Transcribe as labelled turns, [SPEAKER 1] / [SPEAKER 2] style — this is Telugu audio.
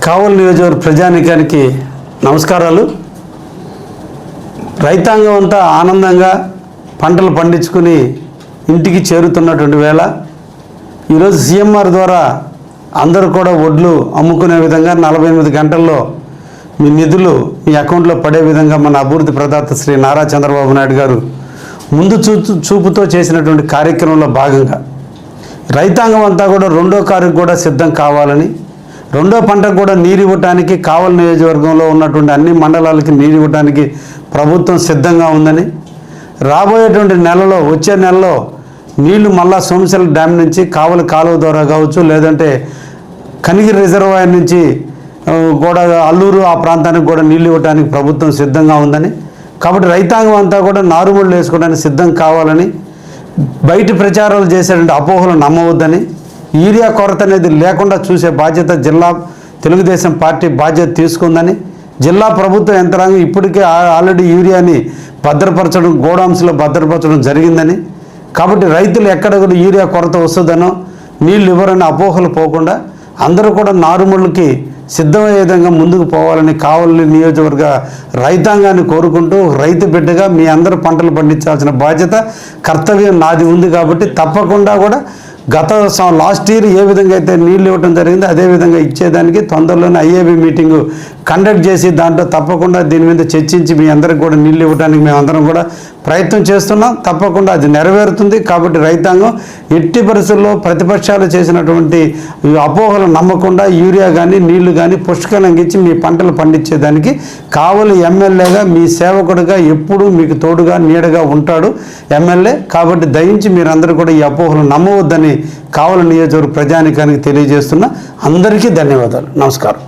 [SPEAKER 1] కావలి నియోజకవర్గ ప్రజానీకానికి నమస్కారాలు. రైతాంగం అంతా ఆనందంగా పంటలు పండించుకుని ఇంటికి చేరుతున్నటువంటి వేళ ఈరోజు సీఎంఆర్ ద్వారా అందరూ కూడా వడ్లు అమ్ముకునే విధంగా 48 గంటల్లో మీ నిధులు మీ అకౌంట్లో పడే విధంగా మన అభివృద్ధి ప్రదాత శ్రీ నారా చంద్రబాబు నాయుడు గారు ముందు చూపుతో చేసినటువంటి కార్యక్రమంలో భాగంగా రైతాంగం అంతా కూడా రెండో కారుకు కూడా సిద్ధం కావాలని, రెండో పంటకు కూడా నీరు ఇవ్వటానికి కావలి నియోజకవర్గంలో ఉన్నటువంటి అన్ని మండలాలకి నీరు ఇవ్వటానికి ప్రభుత్వం సిద్ధంగా ఉందని, రాబోయేటువంటి నెలలో వచ్చే నెలలో నీళ్లు మళ్ళా సోమశిల డ్యామ్ నుంచి కావలి కాలువ ద్వారా కావచ్చు, లేదంటే కనిగిరి రిజర్వాయర్ నుంచి కూడా అల్లూరు ఆ ప్రాంతానికి కూడా నీళ్లు ఇవ్వడానికి ప్రభుత్వం సిద్ధంగా ఉందని, కాబట్టి రైతాంగం అంతా కూడా నారుమళ్ళు వేసుకోవడానికి సిద్ధం కావాలని, బయట ప్రచారాలు చేసేటువంటి అపోహలు నమ్మవద్దని, యూరియా కొరత అనేది లేకుండా చూసే బాధ్యత జిల్లా తెలుగుదేశం పార్టీ బాధ్యత తీసుకుందని, జిల్లా ప్రభుత్వ యంత్రాంగం ఇప్పటికే ఆల్రెడీ యూరియాని భద్రపరచడం, గోడామ్స్లో భద్రపరచడం జరిగిందని, కాబట్టి రైతులు ఎక్కడ కూడా యూరియా కొరత వస్తుందనో నీళ్ళు ఇవ్వరని అపోహలు పోకుండా అందరూ కూడా నారుమళ్ళకి సిద్ధమయ్యే విధంగా ముందుకు పోవాలని కావలి నియోజకవర్గ రైతాంగాన్ని కోరుకుంటూ, రైతు బిడ్డగా మీ అందరూ పంటలు పండించాల్సిన బాధ్యత కర్తవ్యం నాది ఉంది. కాబట్టి తప్పకుండా కూడా లాస్ట్ ఇయర్ ఏ విధంగా అయితే నీళ్ళు ఇవ్వడం జరిగిందో అదేవిధంగా ఇచ్చేదానికి తొందరలోనే ఐఏబీ మీటింగు కండక్ట్ చేసి దాంట్లో తప్పకుండా దీని మీద చర్చించి మీ అందరికి కూడా నీళ్ళు ఇవ్వడానికి మేమందరం కూడా ప్రయత్నం చేస్తున్నాం. తప్పకుండా అది నెరవేరుతుంది. కాబట్టి రైతాంగం ఎట్టి పరిస్థితుల్లో ప్రతిపక్షాలు చేసినటువంటి అపోహలు నమ్మకుండా యూరియా కానీ నీళ్లు కానీ పుష్కలంగా ఇచ్చి మీ పంటలు పండించేదానికి కావలి ఎమ్మెల్యేగా మీ సేవకుడిగా ఎప్పుడూ మీకు తోడుగా నీడగా ఉంటాడు ఎమ్మెల్యే. కాబట్టి దయించి మీరందరూ కూడా ఈ అపోహలు నమ్మవద్దని కావలి నియోజకవర్గ ప్రజానీకానికి తెలియజేస్తున్నా. అందరికీ ధన్యవాదాలు. నమస్కారం.